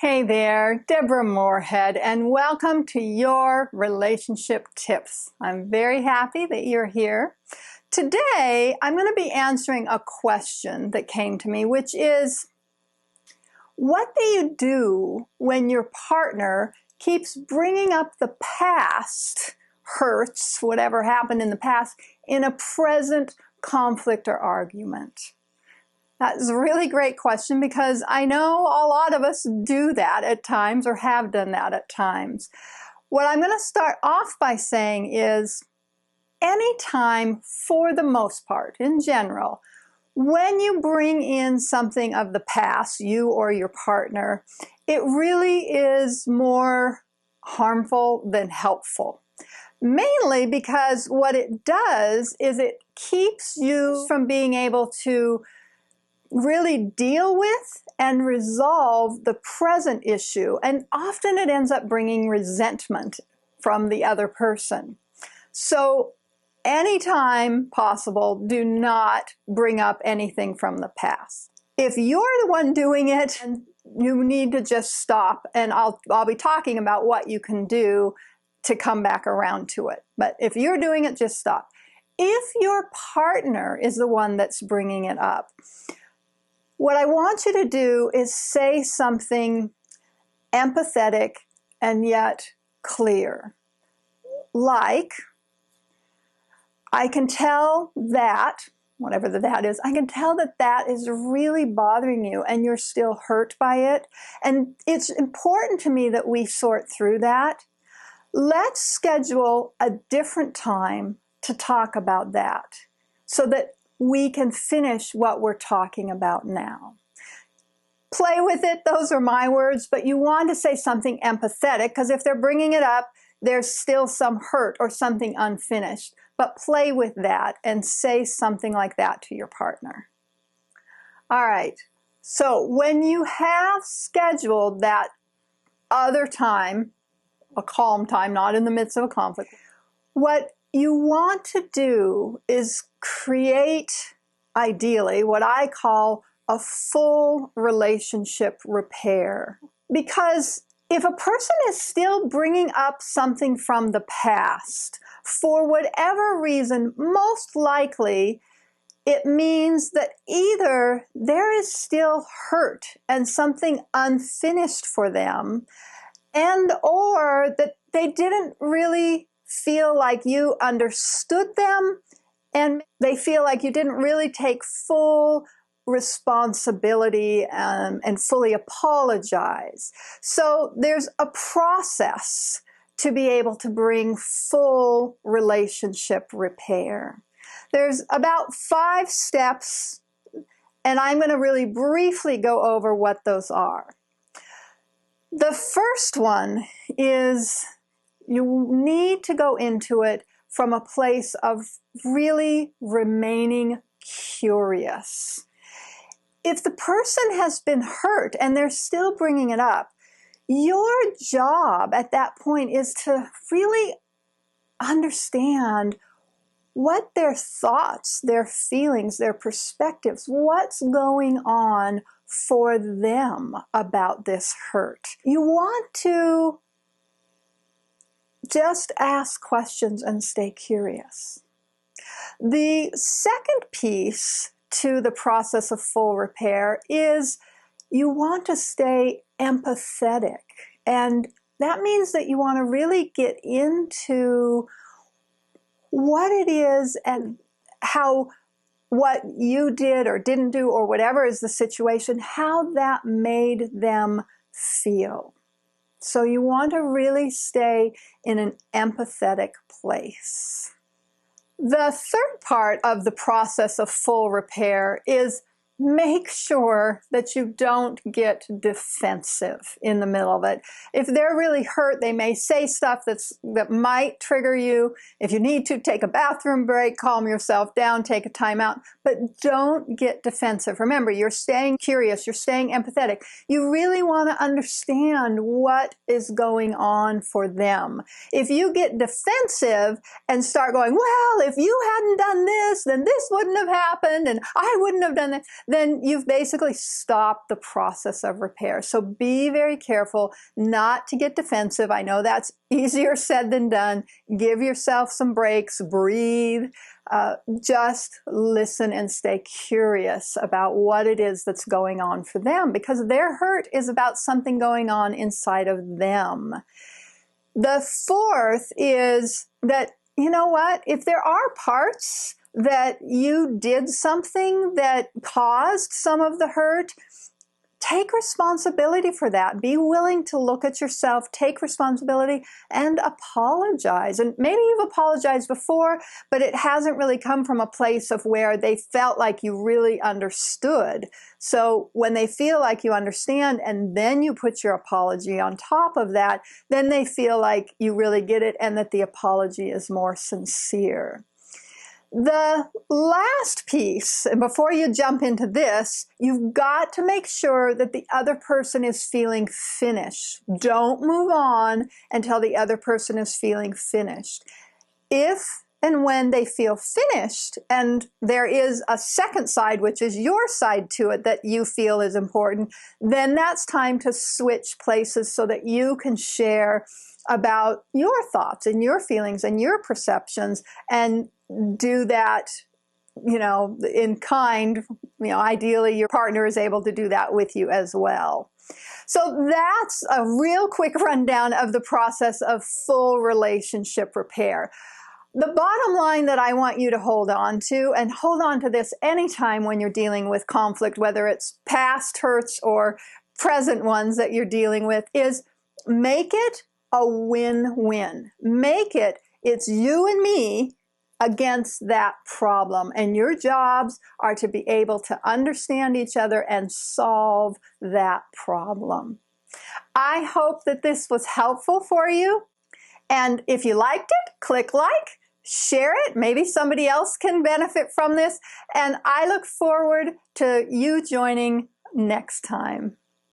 Hey there, Deborah Moorhead, and welcome to Your Relationship Tips. I'm very happy that you're here. Today, I'm going to be answering a question that came to me, which is, what do you do when your partner keeps bringing up the past hurts, whatever happened in the past, in a present conflict or argument? That's a really great question because I know a lot of us do that at times or have done that at times. What I'm going to start off by saying is anytime, for the most part, in general, when you bring in something of the past, you or your partner, it really is more harmful than helpful. Mainly because what it does is it keeps you from being able to really deal with and resolve the present issue, and often it ends up bringing resentment from the other person. So anytime possible, do not bring up anything from the past. If you're the one doing it, you need to just stop, and I'll be talking about what you can do to come back around to it. But if you're doing it, just stop. If your partner is the one that's bringing it up, what I want you to do is say something empathetic and yet clear. Like, I can tell that, whatever that is, I can tell that that is really bothering you and you're still hurt by it. And it's important to me that we sort through that. Let's schedule a different time to talk about that so that we can finish what we're talking about now. Play with it, those are my words, but you want to say something empathetic because if they're bringing it up, there's still some hurt or something unfinished. But play with that and say something like that to your partner. All right, so when you have scheduled that other time, a calm time, not in the midst of a conflict, what you want to do is create, ideally, what I call a full relationship repair. Because if a person is still bringing up something from the past, for whatever reason, most likely it means that either there is still hurt and something unfinished for them, and or that they didn't really feel like you understood them, and they feel like you didn't really take full responsibility and fully apologize. So there's a process to be able to bring full relationship repair. There's about 5 steps, and I'm going to really briefly go over what those are. The first one is you need to go into it from a place of really remaining curious. If the person has been hurt and they're still bringing it up, your job at that point is to really understand what their thoughts, their feelings, their perspectives, what's going on for them about this hurt. You want to just ask questions and stay curious. The second piece to the process of full repair is you want to stay empathetic. And that means that you want to really get into what it is and how what you did or didn't do or whatever is the situation, how that made them feel. So you want to really stay in an empathetic place. The third part of the process of full repair is make sure that you don't get defensive in the middle of it. If they're really hurt, they may say stuff that might trigger you. If you need to, take a bathroom break, calm yourself down, take a time out, but don't get defensive. Remember, you're staying curious, you're staying empathetic. You really want to understand what is going on for them. If you get defensive and start going, well, if you hadn't done this, then this wouldn't have happened, and I wouldn't have done that, then you've basically stopped the process of repair. So be very careful not to get defensive. I know that's easier said than done. Give yourself some breaks, breathe, just listen and stay curious about what it is that's going on for them, because their hurt is about something going on inside of them. The fourth is that, you know what, if there are parts that you did something that caused some of the hurt, take responsibility for that. Be willing to look at yourself, take responsibility, and apologize. And maybe you've apologized before, but it hasn't really come from a place of where they felt like you really understood. So when they feel like you understand and then you put your apology on top of that, then they feel like you really get it and that the apology is more sincere. The last piece, and before you jump into this, you've got to make sure that the other person is feeling finished. Don't move on until the other person is feeling finished. If and when they feel finished, and there is a second side, which is your side to it, that you feel is important, then that's time to switch places so that you can share about your thoughts and your feelings and your perceptions, and do that, in kind. Ideally your partner is able to do that with you as well. So that's a real quick rundown of the process of full relationship repair. The bottom line that I want you to hold on to, and hold on to this anytime when you're dealing with conflict, whether it's past hurts or present ones that you're dealing with, is make it a win-win. It's you and me against that problem, and your jobs are to be able to understand each other and solve that problem. I hope that this was helpful for you, and if you liked it, click like, share it. Maybe somebody else can benefit from this, and I look forward to you joining next time.